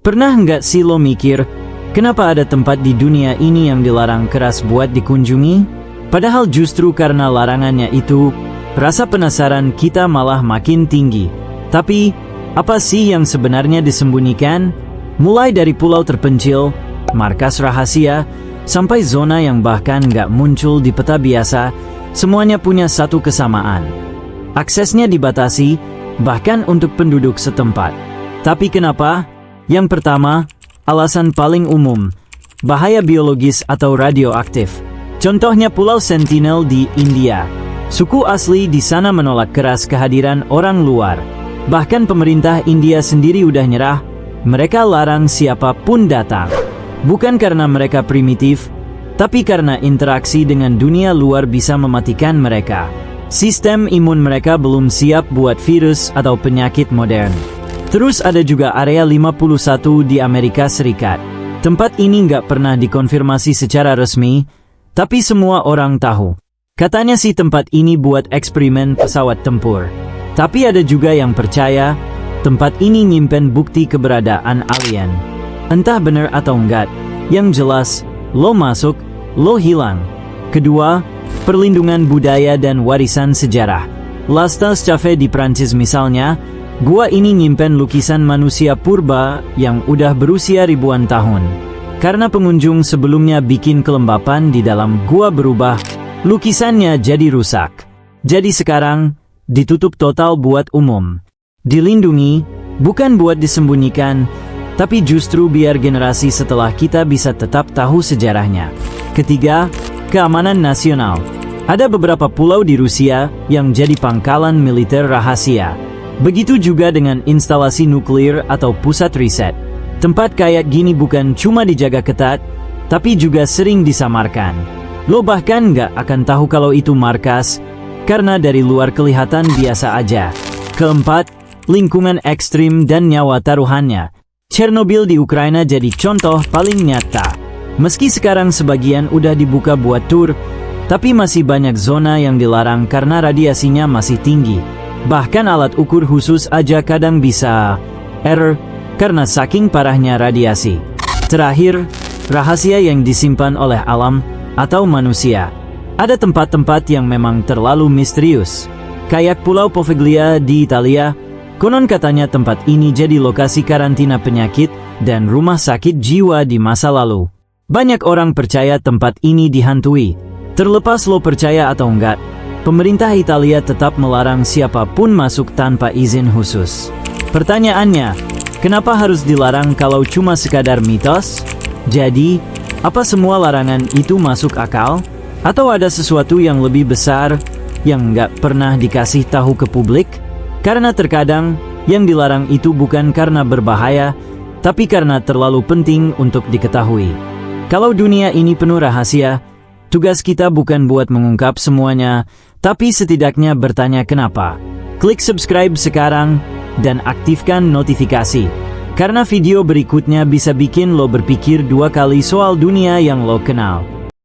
Pernah nggak sih lo mikir, kenapa ada tempat di dunia ini yang dilarang keras buat dikunjungi? Padahal justru karena larangannya itu, rasa penasaran kita malah makin tinggi. Tapi, apa sih yang sebenarnya disembunyikan? Mulai dari pulau terpencil, markas rahasia, sampai zona yang bahkan nggak muncul di peta biasa, semuanya punya satu kesamaan. Aksesnya dibatasi, bahkan untuk penduduk setempat. Tapi kenapa? Yang pertama, alasan paling umum, bahaya biologis atau radioaktif. Contohnya Pulau Sentinel di India. Suku asli di sana menolak keras kehadiran orang luar. Bahkan pemerintah India sendiri udah nyerah, mereka larang siapapun datang. Bukan karena mereka primitif, tapi karena interaksi dengan dunia luar bisa mematikan mereka. Sistem imun mereka belum siap buat virus atau penyakit modern. Terus ada juga Area 51 di Amerika Serikat. Tempat ini nggak pernah dikonfirmasi secara resmi, tapi semua orang tahu. Katanya sih tempat ini buat eksperimen pesawat tempur. Tapi ada juga yang percaya, tempat ini nyimpen bukti keberadaan alien. Entah benar atau enggak, yang jelas, lo masuk, lo hilang. Kedua, perlindungan budaya dan warisan sejarah. Las Caves di Prancis misalnya, gua ini nyimpen lukisan manusia purba yang udah berusia ribuan tahun. Karena pengunjung sebelumnya bikin kelembapan di dalam gua berubah, lukisannya jadi rusak. Jadi sekarang, ditutup total buat umum. Dilindungi, bukan buat disembunyikan, tapi justru biar generasi setelah kita bisa tetap tahu sejarahnya. Ketiga, keamanan nasional. Ada beberapa pulau di Rusia yang jadi pangkalan militer rahasia. Begitu juga dengan instalasi nuklir atau pusat riset. Tempat kayak gini bukan cuma dijaga ketat, tapi juga sering disamarkan. Lo bahkan nggak akan tahu kalau itu markas, karena dari luar kelihatan biasa aja. Keempat, lingkungan ekstrim dan nyawa taruhannya. Chernobyl di Ukraina jadi contoh paling nyata. Meski sekarang sebagian udah dibuka buat tur, tapi masih banyak zona yang dilarang karena radiasinya masih tinggi. Bahkan alat ukur khusus aja kadang bisa error karena saking parahnya radiasi. Terakhir, rahasia yang disimpan oleh alam atau manusia. Ada tempat-tempat yang memang terlalu misterius. Kayak Pulau Poveglia di Italia, konon katanya tempat ini jadi lokasi karantina penyakit dan rumah sakit jiwa di masa lalu. Banyak orang percaya tempat ini dihantui. Terlepas lo percaya atau enggak, pemerintah Italia tetap melarang siapapun masuk tanpa izin khusus. Pertanyaannya, kenapa harus dilarang kalau cuma sekadar mitos? Jadi, apa semua larangan itu masuk akal? Atau ada sesuatu yang lebih besar yang nggak pernah dikasih tahu ke publik? Karena terkadang yang dilarang itu bukan karena berbahaya, tapi karena terlalu penting untuk diketahui. Kalau dunia ini penuh rahasia, tugas kita bukan buat mengungkap semuanya, tapi setidaknya bertanya kenapa. Klik subscribe sekarang dan aktifkan notifikasi. Karena video berikutnya bisa bikin lo berpikir dua kali soal dunia yang lo kenal.